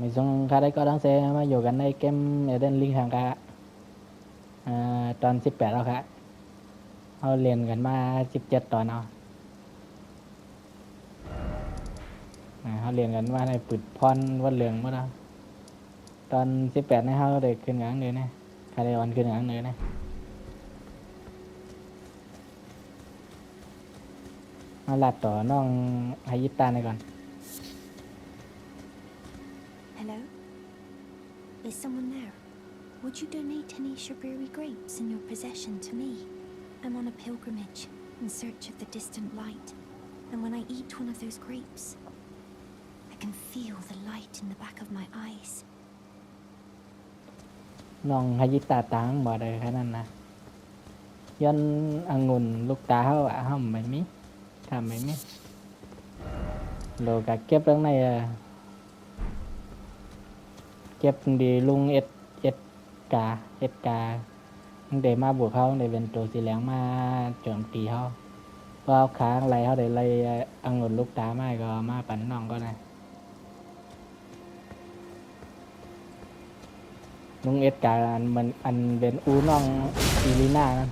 Mình xuống khá đấy có đáng xe mà dù gần đây kem Elden Ring hàng cảตอน18แล้วครับเราเรียนกันมา17ตอนเอาเขาเรียนกันมาในปืดพรวัดเหลืองหมดแล้วตอน18นี่เขาได้ขึ้นงานเลยนะใครได้วันขึ้นงานเลยนะมาลัดต่อน้องให้ยิบตาในก่อน Hello? Is someone there? Would you donate any Shaburi grapes in your possession to me? I'm on a pilgrimage in search of the distant light, and when I eat one of those grapes, I can feel the light in the back of my eyes. น้องให้ยิบตาตังบ่ได้แค่นั้นนะย้อนองุ่นลูกตาเขาอะเขาไม่มีทำไม่มีโลกะเก็บเรื่องในเก็บดีลุงเอ็ดกาเดี๋ยวมาบวกเขาเดี๋ยวเป็นตัวสีเหลืองมาโจมตีเขาเพราะค้างไรเขาเดี๋ยวไล่องุ่นลูกตาไม่ก็มาปั่นน้องก็ได้ลุงเอ็ดกาอันเป็นอูน้องอีลีน่านั่น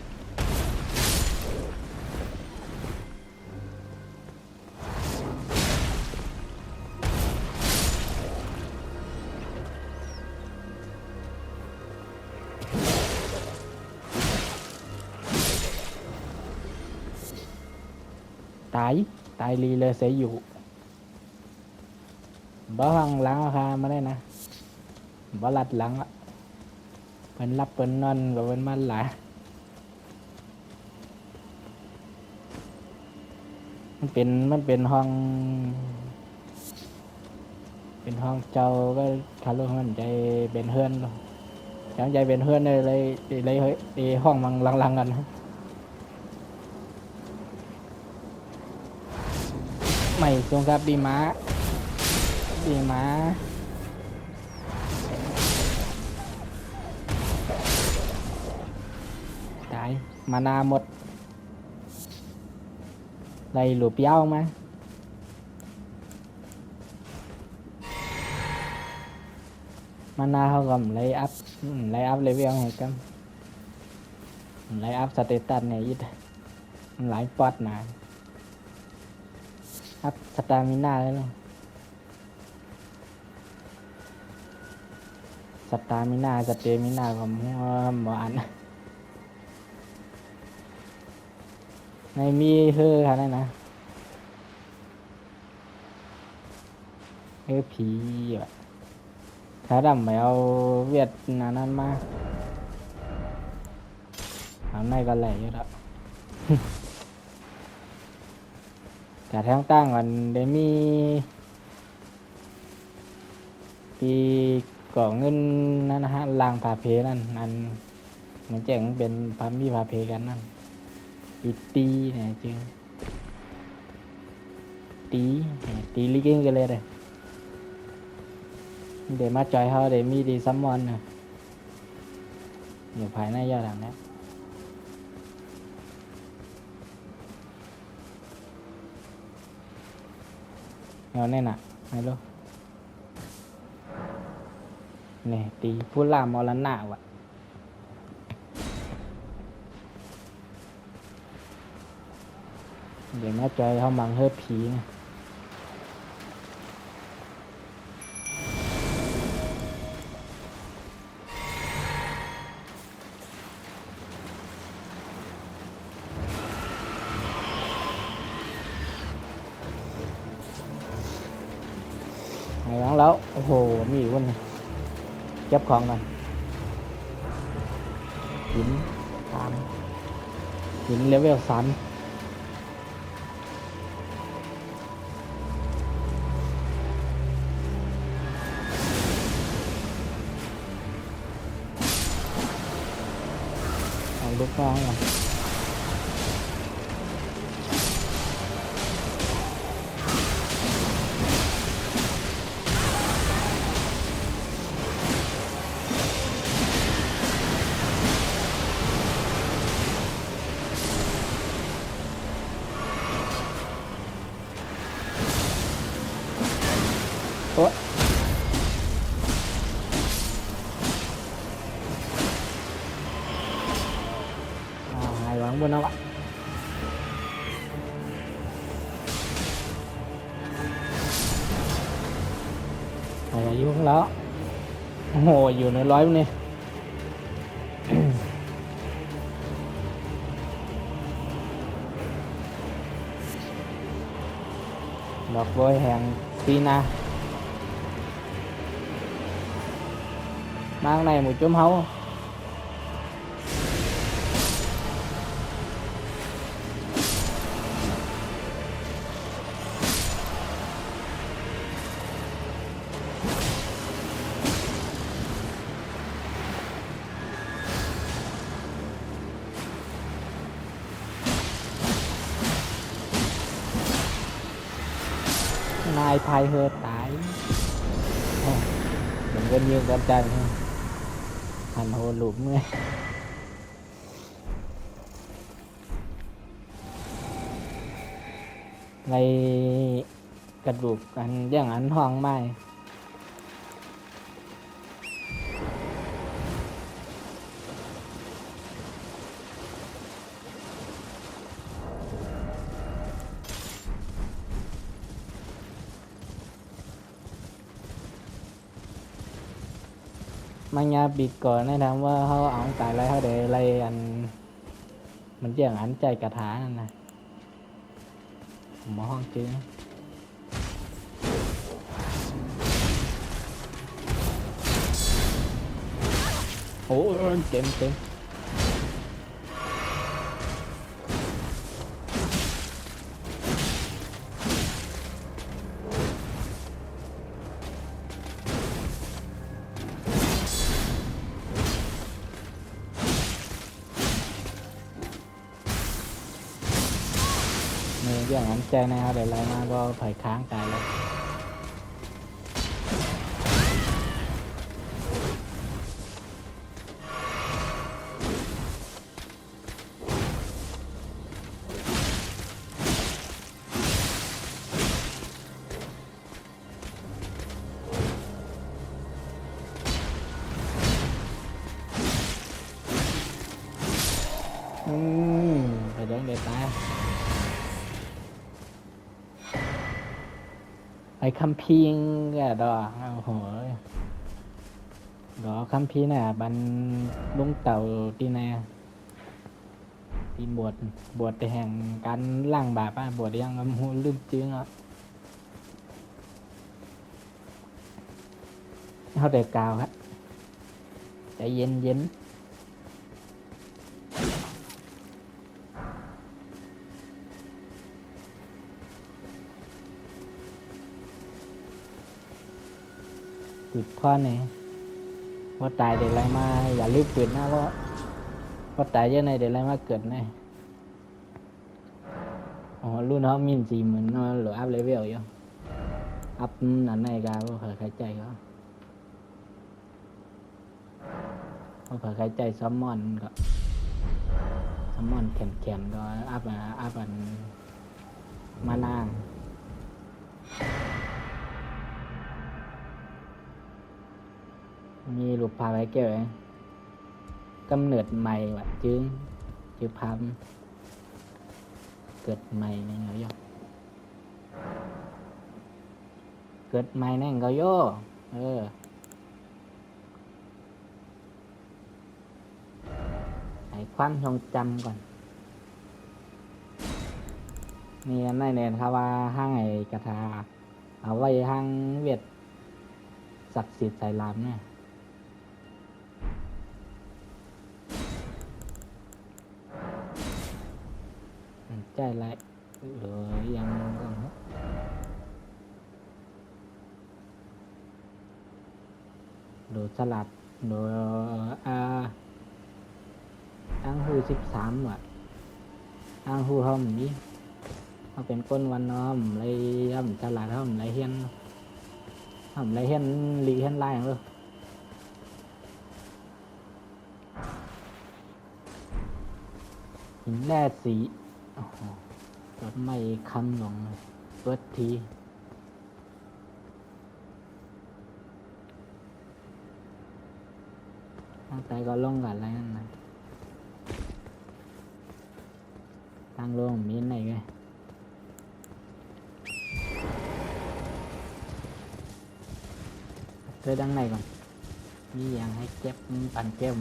ตายลีเลยเสียอยู่บ่ฟังหลังราคามาได้นะบ่ลัดหลังอะเพิ่นรับเพิ่นนอนกับเพิ่นมันหลายมันเป็นห้องเจ้าก็คารุมันใจเป็นเฮือนจังใจเป็นเฮือนเลยเฮ้ยห้องมันลังๆกันไม่ทรงครับดีม้าตายมานาหมดไรหลุดเย้ามามานาเขาก็ไล่อัพเลเวลให้กันไล่อัพสเตตัสเนี่ยยิดหลายปอดนะอัพสตามิน่าเลยเนาะสเตมิน่าของหมออันในมีคือค่ะนั่นนะผีแบบถ้าดำไม่เอาเวียดนั้นมาเอาในก็ไหลอยู่แล้ว แต่ทั้งตั้งก่อนได้มีปีก่อเงินนั่นนะฮะลางผาเพนั่นเหมือนแจ้งเป็นพามีผาเพกันนั่นปีตีเนี่ยจริงตีลิกิ้งกันเลยเดี๋ยวมาจอยเขาเดี๋ยวมีดีซัมมอนนะอยู่ภายในยอดหลังนี้เอาแน่น่ะไม่รู้เนี่ยตีพูดลามมรณะวะเดี๋ยวมาจอยเขามังเฮิร์ผีนะไหนบ้างแล้วโอ้โหมีอีกคนเก็บของกันหินเลเวล3เอาลูกน้องก่อนโอ้ luôn không ạ? Này là vô đó. Ồ, vô nữa lối luôn nè. Lọt vôi hàng Tina. Mang này một chấm hấu. Nai phai hơi tải. Mình gần như con trai thôi. Hành hồ lụm nghe. Nàyกระดูกอันอย่างอันห้องไม้มังยาปิดก่อนให้ทำว่าเขาเอาตายอะไรเขาเดี๋ยวอะไรอันมันอย่างอันใจกระถานั่นนะหมอห้องจื้อโอ้เต็มเต็มนี่อย่างอันใจนะครับเดี๋ยวอะไรมาก็ถอยค้างตายแล้วไปเดินเดี๋ยวตายไอ้คัมพีงแกดอกโอ้โหดอกคัมพีน่ะบันลุงเต่าตีแน่ตีบวชแต่แห่งการล่างบาปบวชยังหูลืมจื้อเนาะเขาเด็กกาวครับใจเย็นเย็นปิดข้อนี่ว่าตายเดี๋ยวอะไรมาอย่ารีบปิดนะว่าตายเยอะในเดี๋ยวอะไรมาเกิดในอ๋อรุ่นเขามีจีเหมือนหรืออัพเลเวลอยู่อัพนั่นในกาว่าเผยหายใจก็ว่าเผยหายใจซัมมอนก็ซัมมอนแข็งก็อัพอันมานางมีรูปภาพอะไรเกี่ยวกับกำเนิดใหม่ว่ะจื้อภาพเกิดใหม่ในเงาโยเกิดใหม่ในเงาโยให้ความทรงจำก่อนนี่อันนั้นเนี่ยครับว่าห้างไอ้กระทาเอาไว้ห้างเวียดศักดิ์สิทธิ์ใส่ลามเนี่ยใจไรยังก่อนดูสลัดดูตั้งหู13ว่ะตั้งหูห้องนี้เขาเป็นก้นวันน้อมเลยห้องสลัดห้องไรเฮียนห้องไรเฮียนลีเฮียนไล่เลยหินแร่สีรถไม่คันลงเปิดทีตั้งใจก็ลงกันอะไรนั่นนะ างลงมีไหนไงเจอดังไหนก่อนมีอย่างให้เก็บปั่นเก็บ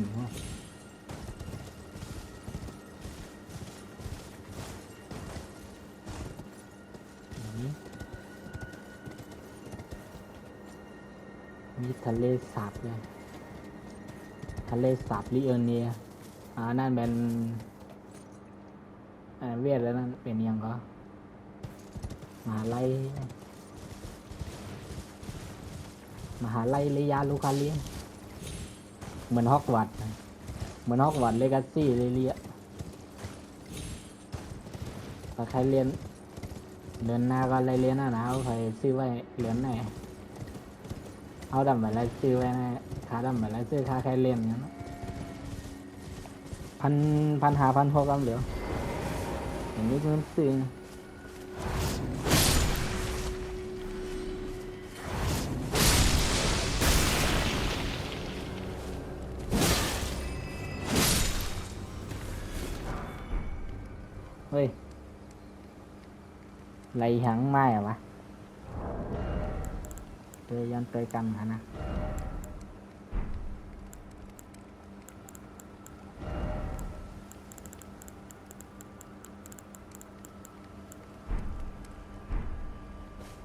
มีทะเลสาบเลยทะเลสาบลิเอเนียนั่นเป็นเวียดแล้วนั่นเป็นยังก็มหาลัยเลยาลูกาเลียนเหมือนฮอกวอตส์เลกาซี่เลยเลียถ้าใครเรียนเดือนหน้าก็อะไรเรียนหน้าใครซื้อไว้เรียนไหนเอาดำแบบไรซื้อไว้นะค่าดำแบบไรซื้อค่าใครเรียนงั้น1,500 1,600ก็เหลืออย่างนี้ก็ซื้อเฮ้ยไรหังไม้อะวะเตยยันเตยกันนะ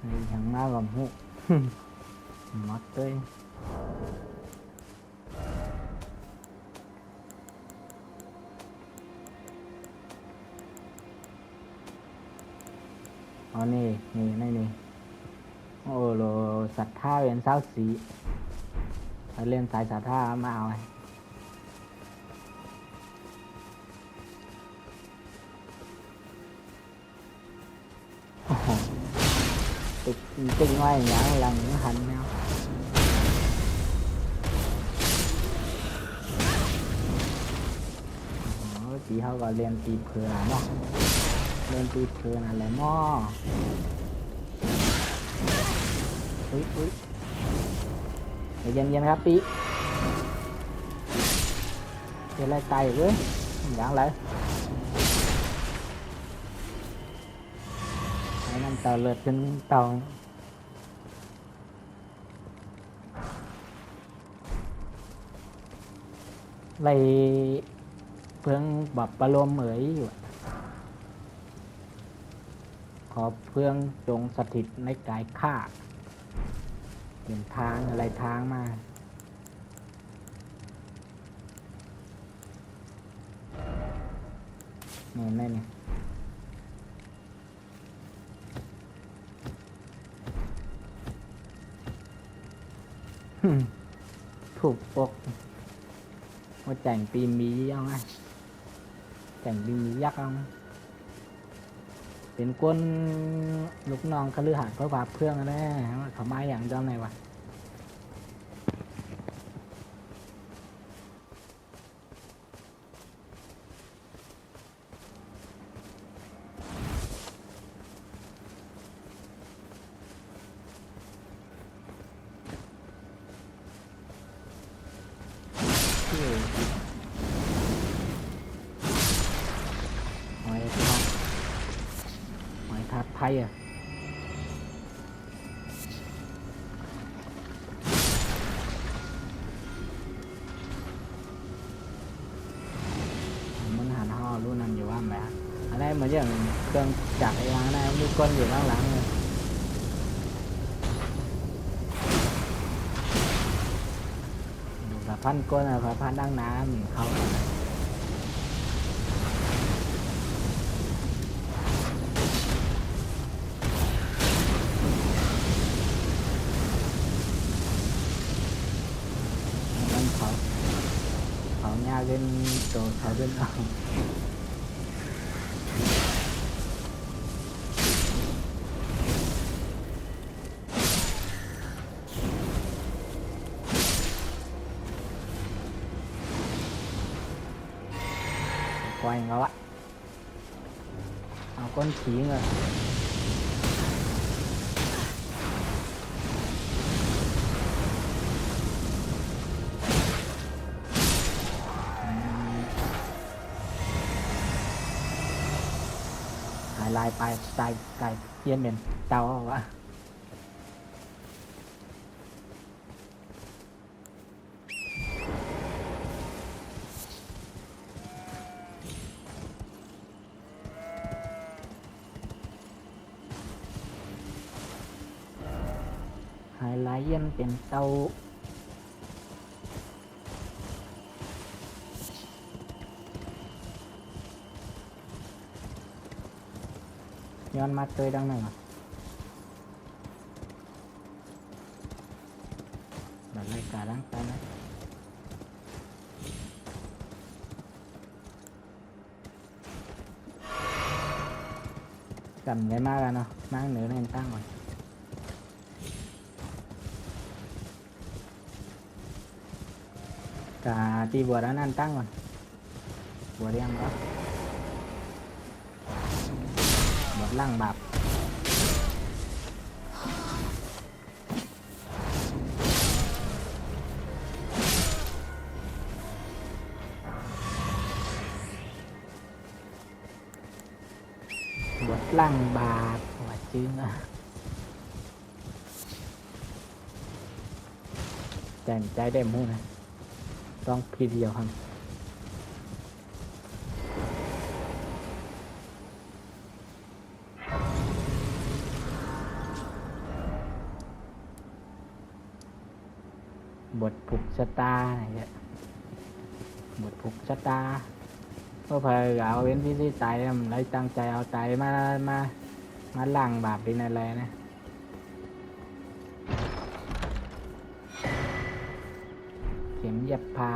ไรหังมากับหูมัดเตยอ๋อนี่โอ้โหศรัทธาเป็นสาวสีถ้าเล่นสายศรัทธามาเอาไงโอ้โหตึงไว้อย่างหลังหันแนวโอ้สีเขาก็เรียนตีเผื่อเนาะเรียนตีเผื่ออะไรม้ออุ้ยเย็นครับปีเป็นไรไกลเว้ยอย่างไรไอ้นั่นเต่าเลือดขึ้นเต่าไรเพื่องแบบประโลมเหมยอยู่ขอเพื่องจงสถิตในกายข้าเห็นทางอะไรทางมาเนี่ยถูกปกว่าแต่งปีมีเอาไงแต่งปีมียักษ์เอาเป็นก้นลูกน้องคฤหาสน์เขาพาเพื่อนแน่เขามาอย่างเจ้าไหนวะหอยทับไทยมันหันห่อรู้นั่นอยู่ว่าไหมอะไรเหมือนอย่างเครื่องจักรยานนะมีก้นอยู่ข้างหลังเลยกับพันก้นพันดังน้ำเขาlên đồ thảo bên nào quay các bạn con khí rồi ลายปลายตายกายเยี่ยนเป็นเตาวะหายลายเยี่ยนเป็นเตาย้อนมาเตยดังหนึ่งแบบไรกาดังไปนะจำได้มากแล้วเนาะมากเหนือเล่นตั้งก่อนกาตีบัวด้านนั้นตั้งก่อนบัวเรียงก็บัวล่างบาปบทล่างบาปว่าจื้อนะใจได้มู้นะต้องพีเดียวครับบทผูกชะตาเนี่ยบทผูกชะตาก็พยเอาเว้นที่ตายมันเลยตั้งใจเอาใจมาล้างบาปเป็นอะไรนะเข็มเย็บผ้า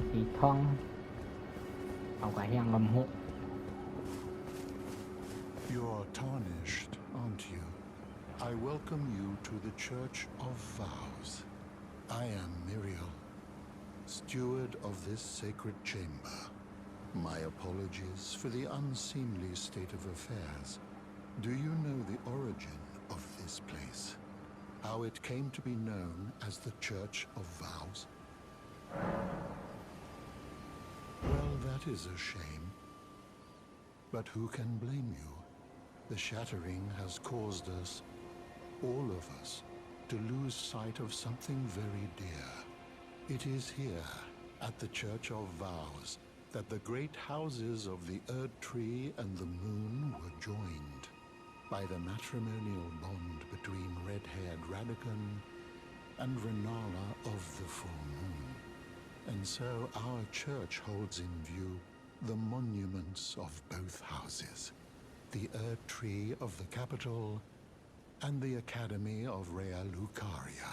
สีทองเอากระเฮียงลำหุ You're tarnished, aren't you? I welcome you to the Church of Vows. I am Miriel, steward of this sacred chamber. My apologies for the unseemly state of affairs. Do you know the origin of this place? How it came to be known as the Church of Vows? Well, that is a shame. But who can blame you? The shattering has caused us, all of us, to lose sight of something very dear. It is here, at the Church of Vows, that the great houses of the Erd Tree and the Moon were joined by the matrimonial bond between red-haired Radagon and Renala of the Full Moon. And so our church holds in view the monuments of both houses, the Erd Tree of the capital and the Academy of Rea Lucaria.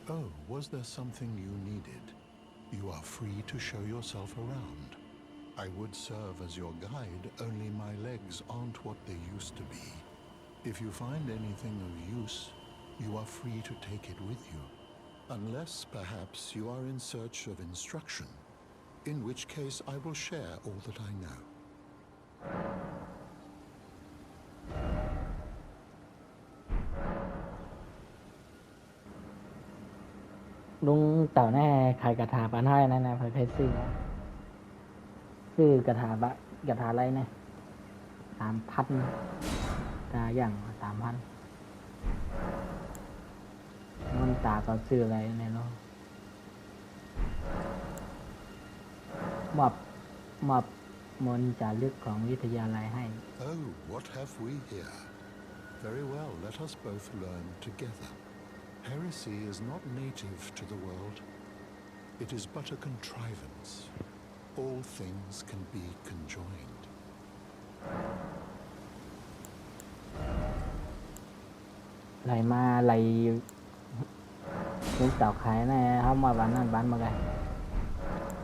Oh, was there something you needed? You are free to show yourself around. I would serve as your guide, only my legs aren't what they used to be. If you find anything of use, you are free to take it with you. Unless, perhaps, you are in search of instruction, in which case I will share all that I know. ลุงเต่าแน่ขายกระถาปานห้อยนั่นนะเพชรซื้อกระถาอะไรเนี่ย3,000ตาอย่าง3,000มันตาก็ซื้ออะไรเนี่ยเนาะมอบมนต์จารึกของวิทยาลัยให้ Oh, what have we here? Very well, let us both learn together. Heresy is not native to the world. It is but a contrivance. All things can be conjoined. ไหลมาไหลลุงเต่าขายแน่เขามาบ้านนั่นบ้านมาไง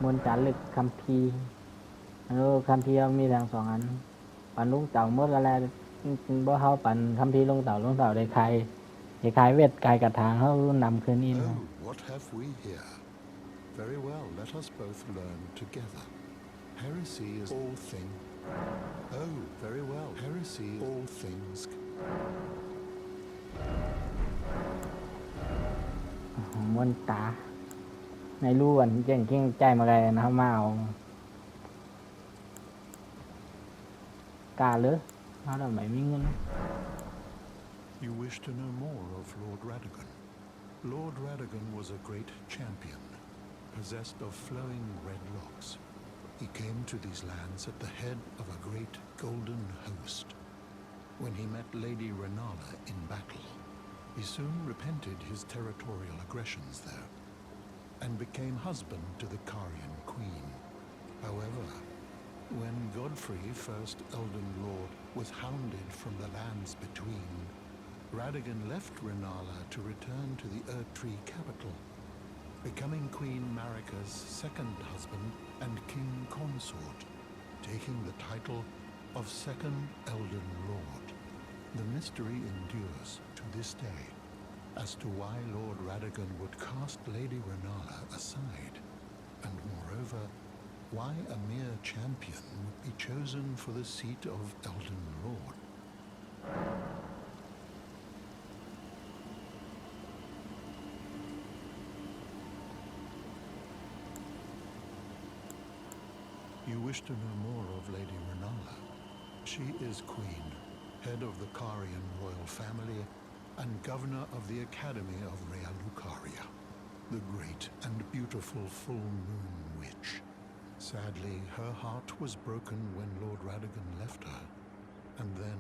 มนต์จารึกคัมภีร์คัมภีร์มีทั้ง2 อันปันลุงเต่าเมื่อไรบ่เขาปันคัมภีร์ลุงเต่าได้ขายเวทกายกระถางเขานำคืนอิน Oh, what have we here? Very well, let us both learn together. Heresy is all thing. Oh, very well. Heresy is all things. มนตาในรูอันเก่งใจมาเลยนะครับมาเอา กล้าเลยเขาเราไม่มีเงิน You wish to know more of Lord Radagon? Lord Radagon was a great champion, possessed of flowing red locks. He came to these lands at the head of a great golden host. When he met Lady Renala in battle, he soon repented his territorial aggressions there, and became husband to the Carian queen. However, when Godfrey, first Elden Lord, was hounded from the lands between, Radagon left Renala to return to the Erdtree capital, becoming Queen Marika's second husband and king consort, taking the title of Second Elden Lord. The mystery endures to this day as to why Lord Radagon would cast Lady Renala aside, and moreover, why a mere champion would be chosen for the seat of Elden Lord. You wish to know more of Lady Renala? She is queen, head of the Carian royal family, and governor of the Academy of Rea Lucaria, the great and beautiful full moon witch. Sadly, her heart was broken when Lord Radagon left her, and then,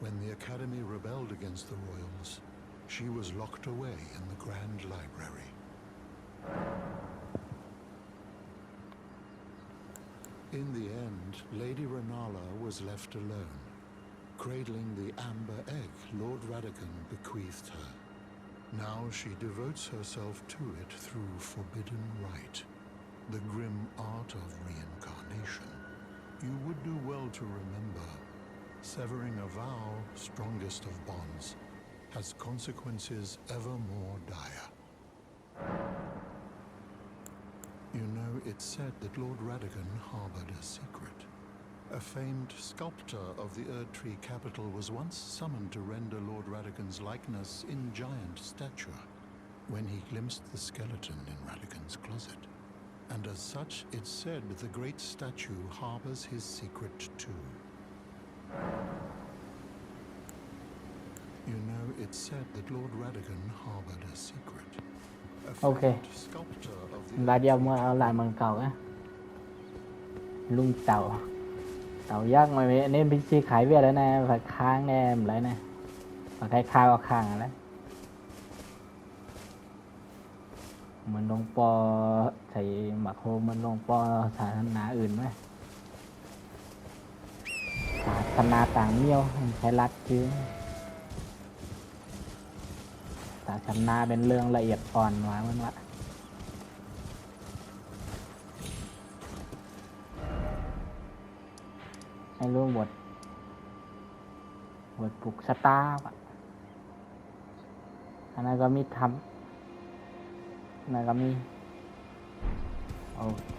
when the Academy rebelled against the royals, she was locked away in the Grand Library. In the end, Lady Renala was left alone, cradling the amber egg Lord Radagon bequeathed her. Now she devotes herself to it through forbidden rite, the grim art of reincarnation. You would do well to remember, severing a vow, strongest of bonds, has consequences ever more dire. You know, it's said that Lord Radagon harbored a secret. A famed sculptor of the Erdtree capital was once summoned to render Lord Radagon's likeness in giant stature, when he glimpsed the skeleton in Radagon's closet. And as such, it's said the great statue harbors his secret too. You know, it's said that Lord Radagon harbored a secret. A Okay. famed sculptor of the Và giờ Erdtree mua ở lại capital bằng cầu á. Lung tàu. Tàu giác mà nên bị chi khải về đấy nè, phải khang nè, lại nè. Phải khai khai vào khang đấy. Mình lông po thầy mặc hồ mình lông po thả thân náอื่นไหม ศาสนาต่างเมี่ยวใช้รัดชื้อศาสนาเป็นเรื่องละเอียดอ่อนว่ามันว่าให้รู้บทปลุกชะตาว่ะอันนั้นก็มีทำอันนั้นก็มีโอเค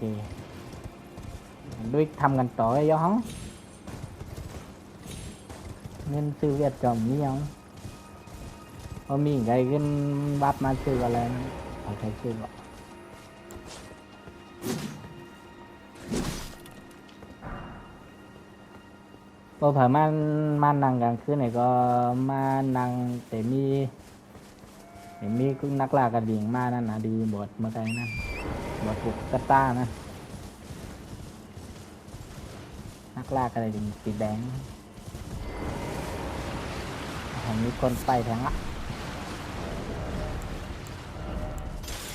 ด้วยทำกันต่อไอ้ย้องเงินซื้อเวียดจอมนี่ยังพอมีไงขึ้นบัฟมาซื้ออะไรนะเขาใช้ซื้อหรอกพอผ่านมานั่งกลางคืนไหนก็มานั่งแต่มีนักล่ากระดิ่งมานั่นนะดีบทเมื่อไงนั่นบทปลุกกระต้านะนักล่ากระดิ่งสีแดงมีคนไปแทงละ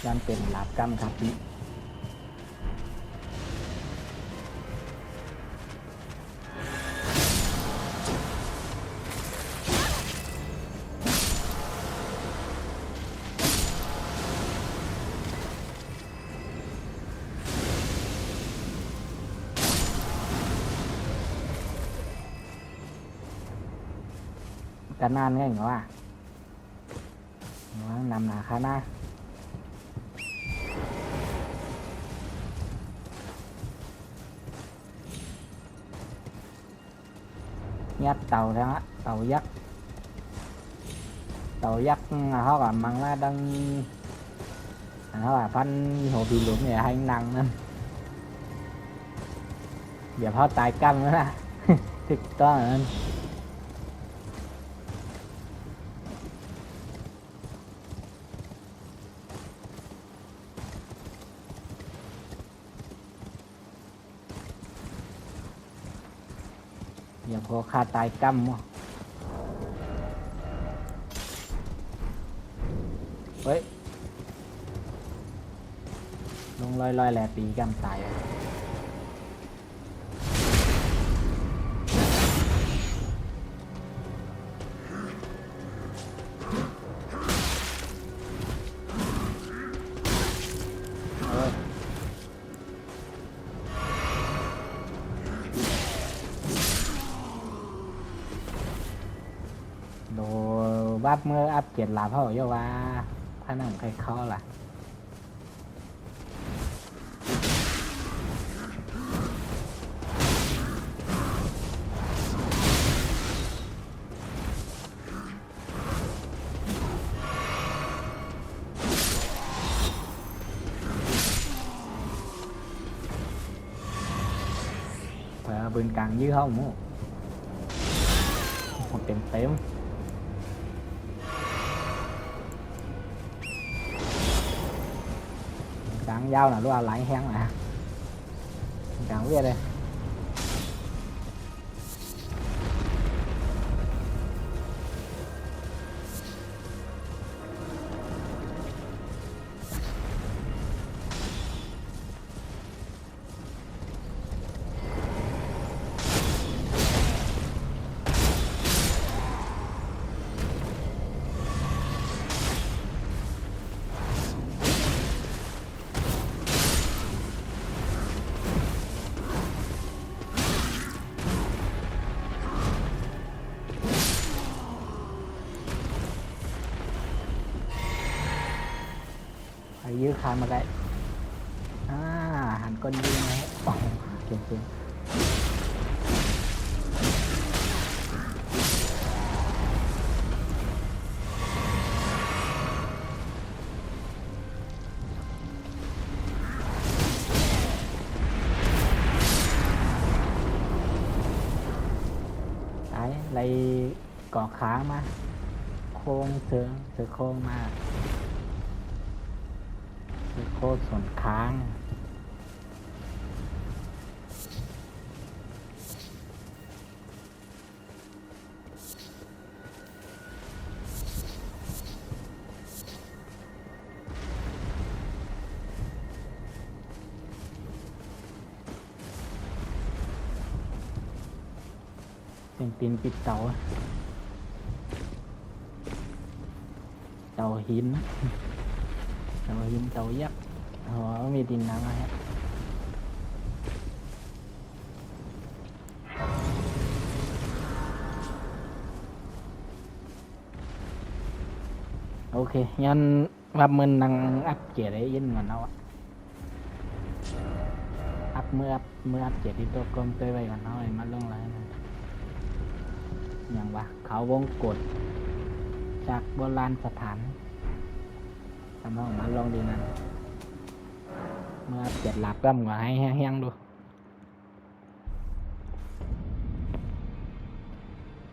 ยันเป็นหลาบกำครับพี่กันนานไงเหรอวะนำหนาคาหน้ายัดเต่าแล้วฮะเต่ายักษ์เขากับมังละดังเขากับพันหัวผีหลุมเนี่ยให้นังนั่นเดี๋ยวพ่อตายกั้นแล้วนะ ถูกต้องนั้นอย่าพอขาตายกั้มวะเฮ้ยลงลอยๆแหละตีกั้มตายโดบัฟเมื่ออัพเกียรติลาพ่อเยาว่าถ้านั่งใครเข้าล่ะเผื่อปืนกลางยื้อเข้าหมูหมดเต็มกลางยาวน่ะรู้ว่าไหลแห้งน่ะกลางเวียดเลยยื้อคานมาได้หันก้นยิงนะโอ้โหเก่งๆตายไรก่อค้างมาโค้งเสือโค้งมาโคตรส่วนค้างเป็นปีนปิดเตาหินเตายักษ์มีดินน้ำมาฮะโอเคยันว่ามันนังอัพเกียร์ได้ยินก่อนเอาอัพเมื่ออัพเกียร์ที่ตัวกลมเตยไว้ก่อนเอาไอ้มาลงแล้วอย่างว่าเขาวงกดจากโบราณสถานทำให้ออกมาลองดีนะเมื่อเจ็ดหลับก็เหมือนให้แห้งๆดู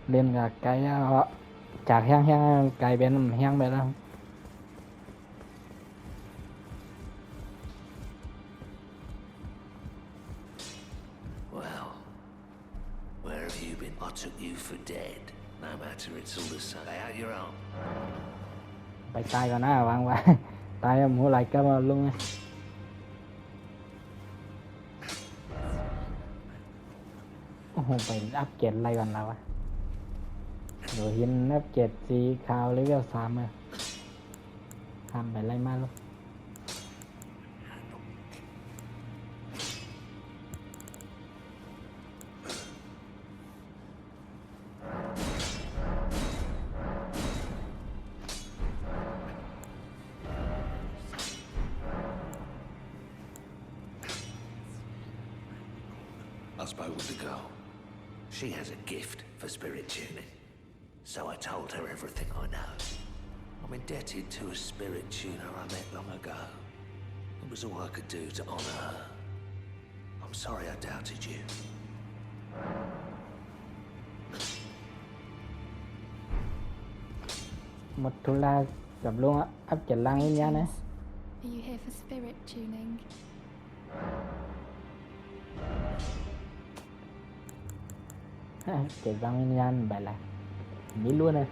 เล่นกับไก่จากแห้งๆไก่เป็นแห้งไปแล้ว Well, where have you been? I took you for dead. No matter, it's all the same. Lay out your arm. ไปตายก่อนนะวางไว้ ตายหมูไหลก็มาลุงโอ้โหไปอัพเกรดอะไรก่อนแล้ววะเดี๋ยวเห็นอัพเกรดสีขาวเลเวล3เลยทำไปไล่มาลูก I spoke with the girl. She has a gift for spirit tuning. So I told her everything I know. I'm indebted to a spirit tuner I met long ago. It was all I could do to honor her. I'm sorry I doubted you. หมดธุระกับลุงอัพเจ็ดลังวิญญาณนะ Are you here for spirit tuning? เจ็ดลังวิญญาณไปละไม่รู้นะ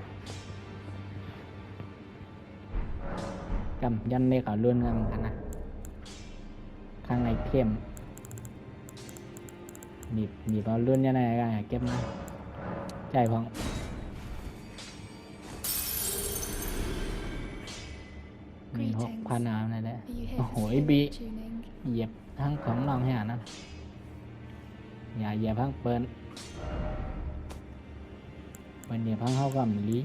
กำยันในเขาล้วนกันนะข้างในเข้มมีบอลล้วนยังไงกันเก็บมาใจพองมี6,000เอาไหนได้ Are you here โอ้โห for บี spirit tuning? เหยียบทั้งของน้องให้อ่ะนะอย่าเหยียบทั้งเปิ้นเหยียบทั้งเข้ากับลี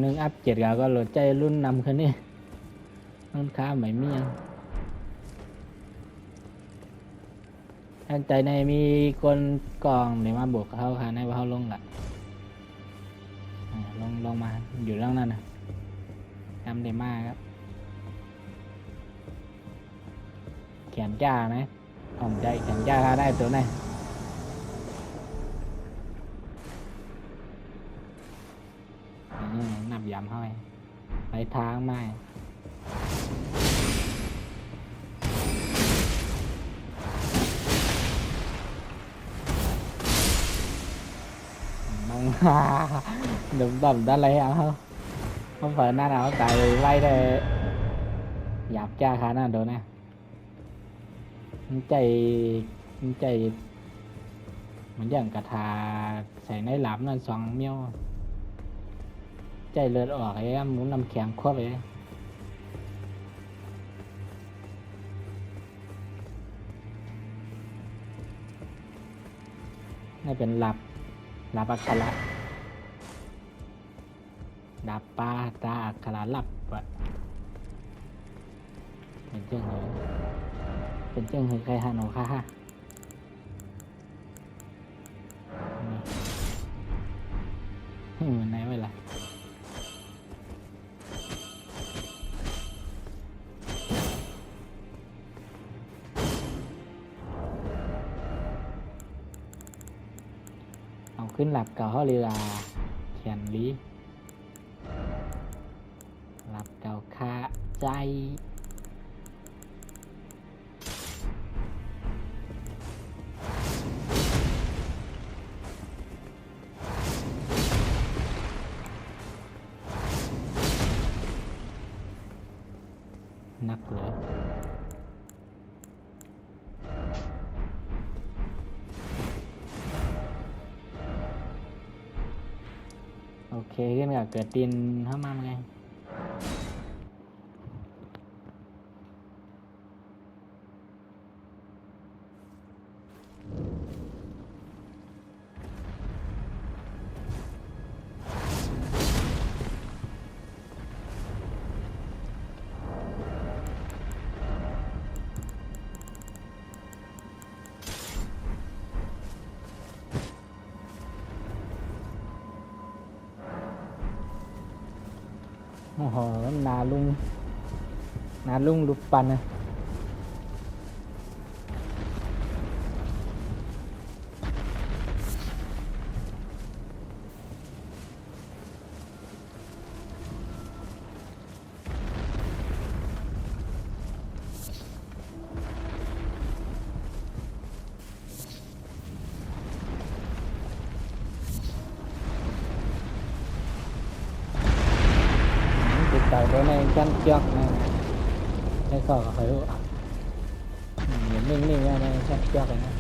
หนึ่งอัพ7ก็โหลดใจรุ่นนำคันนี้รุ่นค้าไม่มียังท่านใจในมีคนกองเดี๋ยวมาบวกเขาค่ะในว่าเขาลงละลงมาอยู่เรื่องนั้นนะจำได้มากครับแขนจ้านะผมใจแขนจ้าถ้าได้ตัวไหนนับยำห้อยไปทางไม้đừng tầm đã lấy áo không phải na nào tại vay đây dạp cha khả năng đồ nè chạy mình chẳng cả thà xảy nấy làm nó xoắn miêu chạy lượt ở cái em muốn làm khéng khoa vậyนี่เป็นหลับอักขระดาบปลาตาอักขระหลับอะเป็นเจ้าหือใครฮาโนค่ะฮะนี่มันไหนไว้ล่ะขึ้นหลับเก่าเขาเรือเขียนลีหลับเก่าคาใจนักเหรอโอเคขึ้นกับเกิดดินเข้ามาไงโอ้โหนาลุงลุกปันนะติดต่อตัวในชั้นเชือกนะให้ก็เขานิ่งๆในชั้นเชือกเลยนะ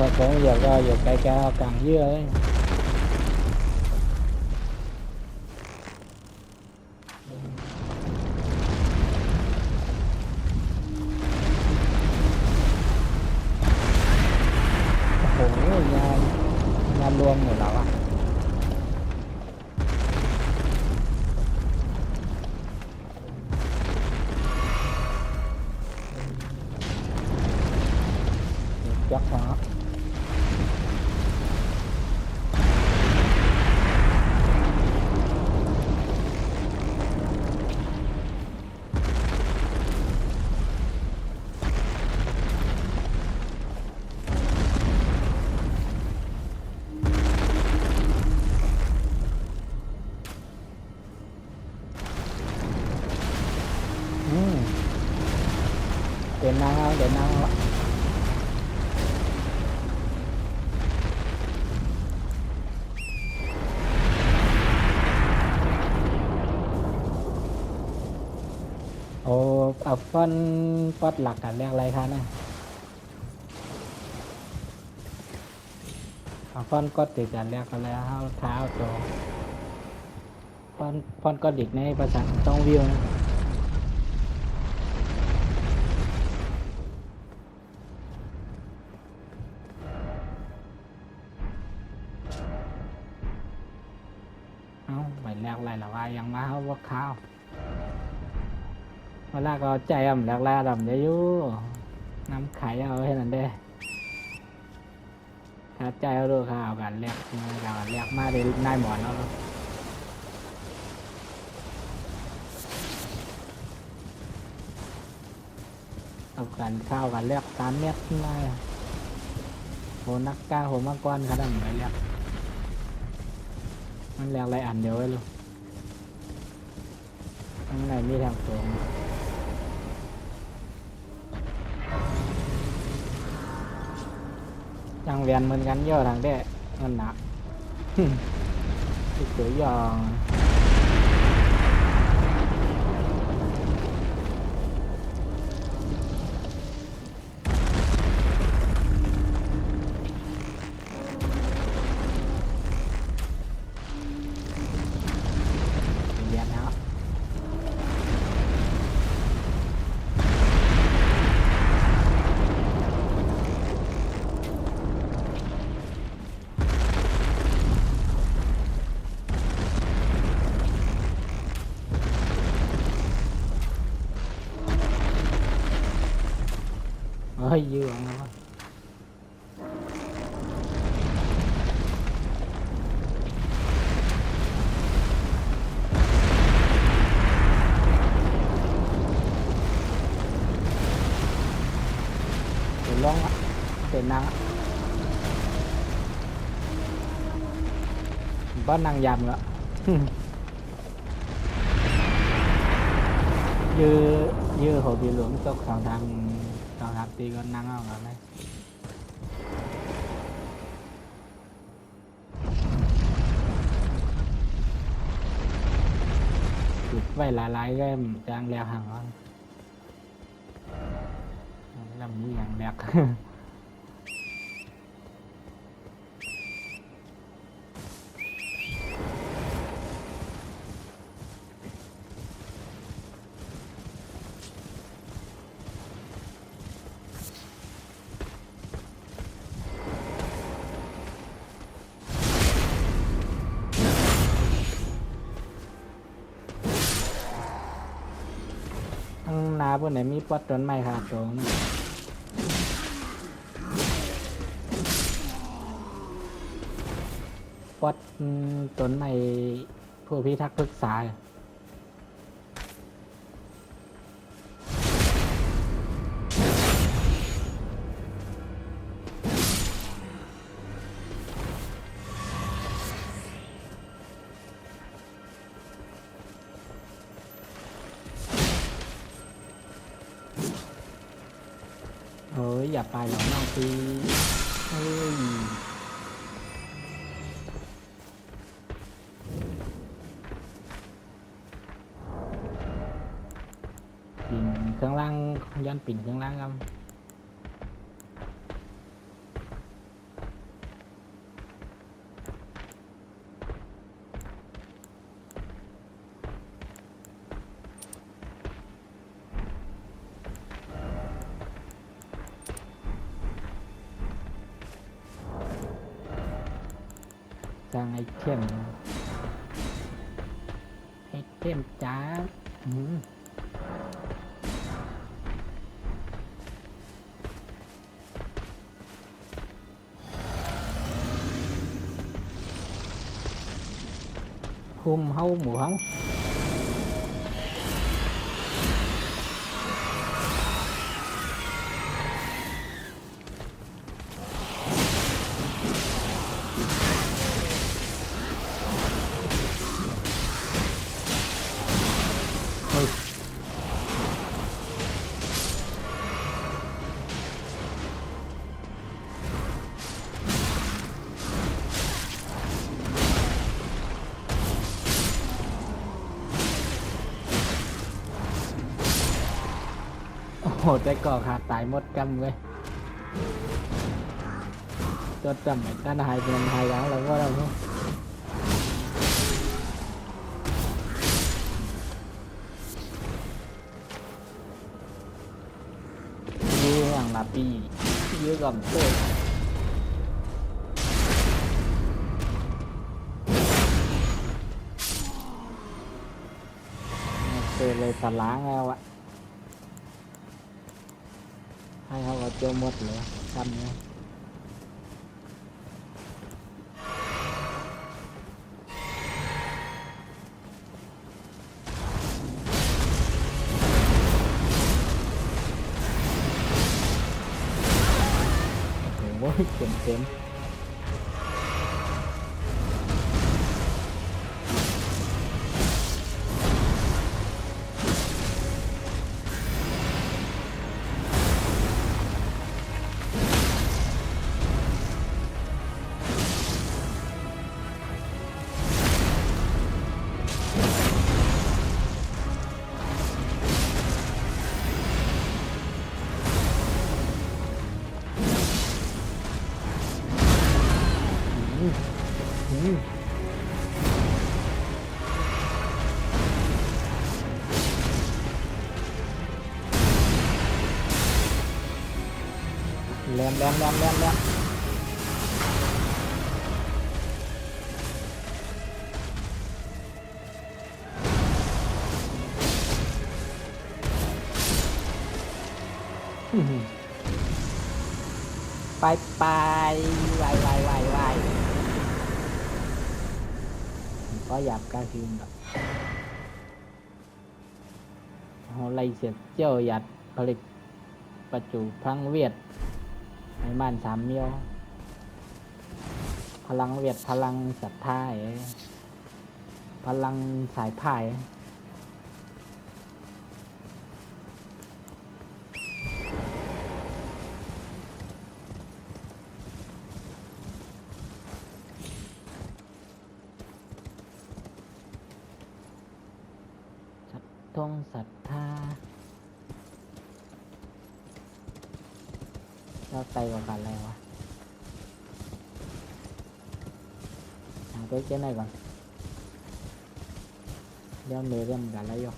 พอผมอยากก็อยู่ไกลๆเอากลางเยอะเลย จอกหัวเดินนางเอาเดินนางเอาโอ้เอาฟอนปอดหลักกันเรียกอะไรคะนะเอาฟอนก็ติดกันเรียกกันแล้วเท้าโตฟอนก็ดิกในภาษาต้องวิวนะไปแลกอะไรหรอว่ายังมาเขาว่าข้าวเวลาก็ใจอ่ำแลกแลดำจะอยู่น้ำไข่เอาให้นั่นเด้ถ้าใจเอาดูข้าวกันแลกกันแลกมาได้นายหมอนแล้วเอากันข้าวกันแลก3 เม็ดมาโหนักกล้าโหมังกรขนาดไหนแลกมันแลกอะไรอันเดียวไว้ลูกข้างในมีทางตรงยังเวียนเหมือนกันเยอะทางเด้มันหนักสวยยองเวียนแล้วเฮ้ยยืดแล้วเป็นร่องอ่ะเป็นนางบ้านนางยำละยื้อหัวบีหลวงตกสองทางตีก็นั่งเอากันไหมจุดไว้หลายๆก็จางแล้วห่างกันลำนี้อย่างแรก ข้างหน้าพวกไหนมีปอดต้นไม้ขาดตรงปอดต้นไม้ผู้พิทักษ์ปรึกษาเฮ้ยอย่าไปหรอกน้องปีเฮ้ยปิ่นเครื่องล่างย้อนปิ่นเครื่องล่างครับสร้างไอเทมจ้า ซุ่มเฮาหมู่เฮาเฮ้ยโอ้โหแต่ก่อขาดตายหมดกำเว้ยจดจำไอ้การหายเป็นหายแล้วเราก็เราเนาะยื้ออย่างละปียื้อกับเต้เต้เลยสลางแล้วอะให้เขาเอาเจียวหมดเลยจำเนี่ยโอ้โหเต็มเต็มอืมแรมแรมแรมแรมแรมอื้อหือไปไปวายวายวายวายก็หยาบกาคืนแบบเขาไล่เสียเจ้าหยัดผลิตประจุพลังเวียดในม่านสามเมียวพลังเวียดพลังศรัทธาพลังสายพายทงศรัทธาเราไตกว่ากันแล้ววะหาตัวเจ๊หน่อยก่อนเดี๋ยวเมย์เริ่มกันแล้วอยู่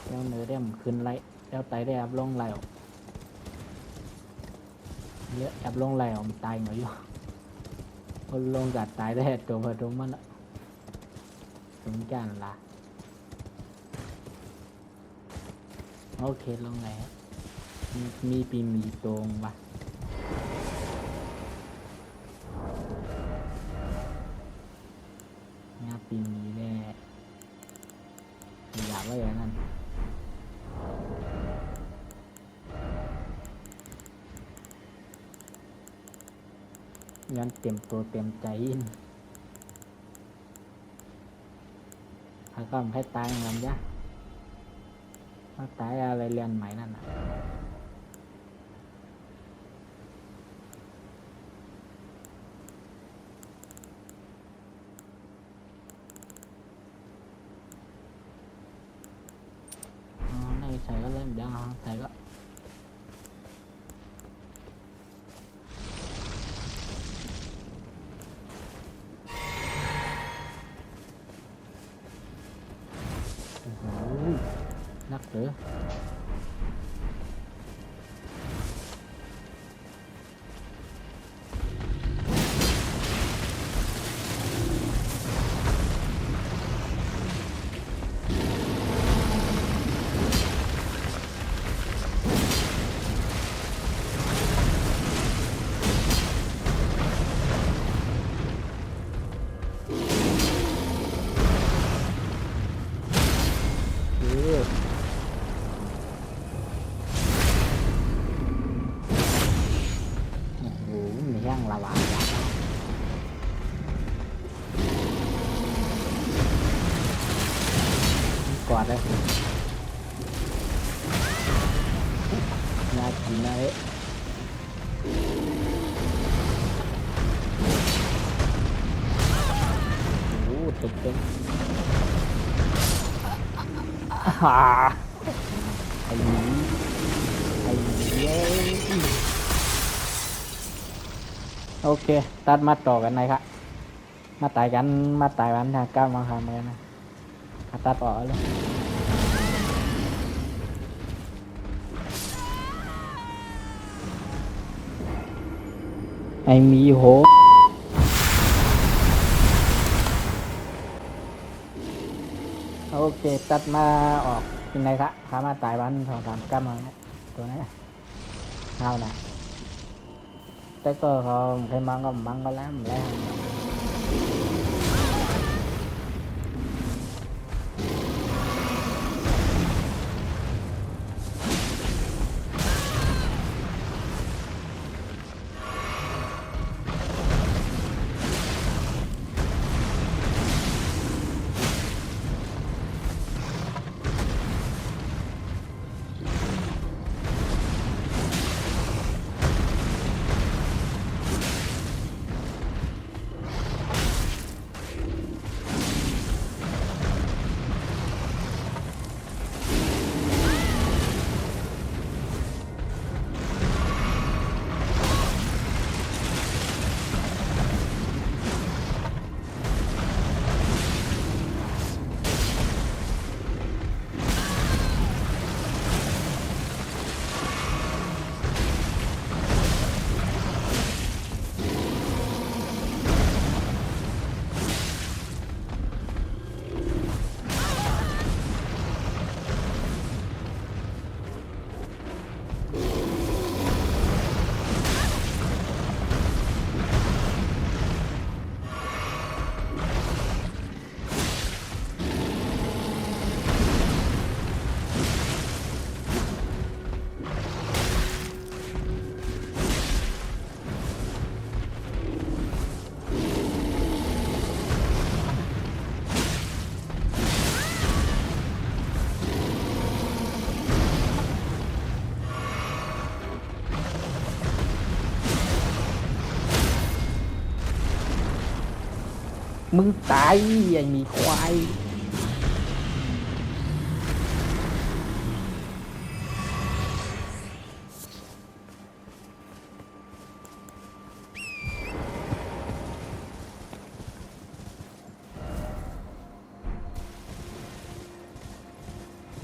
เดี๋ยวเมย์เริ่มขึ้นไล่เดี๋ยวไตได้อัพลงไล่ออกเยอะอัพลงไล่ออกมันตายหน่อยอยู่คนลงกัดตายได้ตัวพอตัวมันอะสมการละโอเคลงไหนมีปีมีตรงวะงาปีมีแน่อยากว่าอย่างนั้นงั้นเต็มตัวเต็มใจอินถ้าก็ไม่ให้ตายงานยะถ้าตายอะไรเรียนใหม่นั่นน่ะในใส่ก็เล่นยังใส่ก็นักเหรอ อดเลยน่ากินนะเอ๊ะโอ้เต็มฮ่าไอ้นี้ไอ้เย้โอเคตัดมาต่อกันนะครับมาตายกันทางก้าวมาหาเมือนนะตัดออกเลยไอ้มีโหโอเคตัดมาออกเป็นไงครับพามาตายวัน2-3ก้าวมาเนี่ยตัวนี้เอานะแต่ก็เขาเคยมังก็แล้วมันแล้ว มึงตายไอ้หมีควาย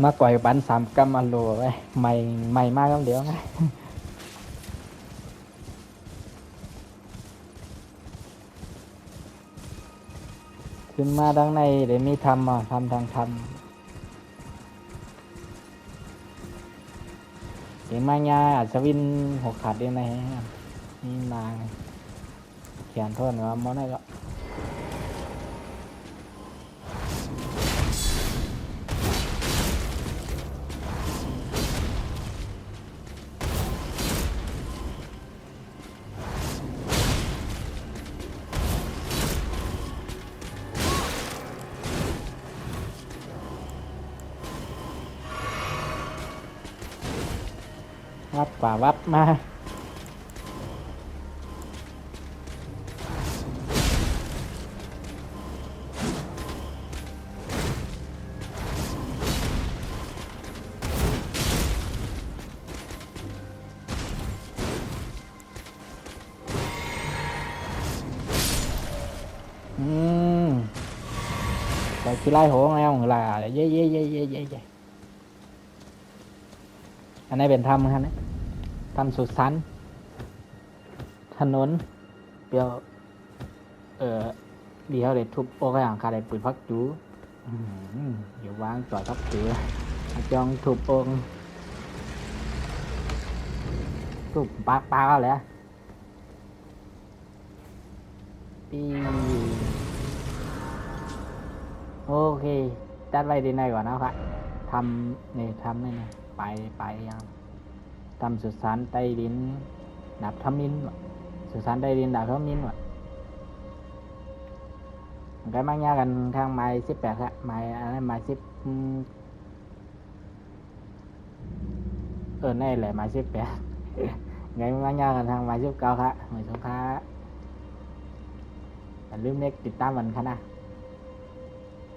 มาก่อยบัน3 กำมาโลไว้ใหม่มากต้องเดี๋ยวไงขึ้นมาดังในเดี๋ยวมีทำทางทำเดี๋ยวมาญาอัศวิน6 ขาดเดียวในนี่มาเขียนโทษว่ามอได้ก็วับกว่าวับมาแต่ขี้ไล่โหงแล้วหล่าเย่อันนี้เป็นถ้ำครับเนี่ยถ้ำสุดสันถนนเปียวเดี๋ยวเด็ดทุบโอ้ก็อย่างคาได้ปืนพักจูอยู่วางต่อยพักจูจองทุบโอ่งทุบปากแล้วปีโอเคจัดไว้ดีในก่อนนะครับทำนี่ไปยังทำสุสานใต้ดินดับทมินสุสานใต้ดินดับทมินว่ะcái mang nha gần thang mày ship bẹt á mày mày ship ในแหละหมาย18ไงมาย่างกันทางหมาย19ครับหมายสงค่ะอย่าลืมเน็กติดตามมันค่ะนะ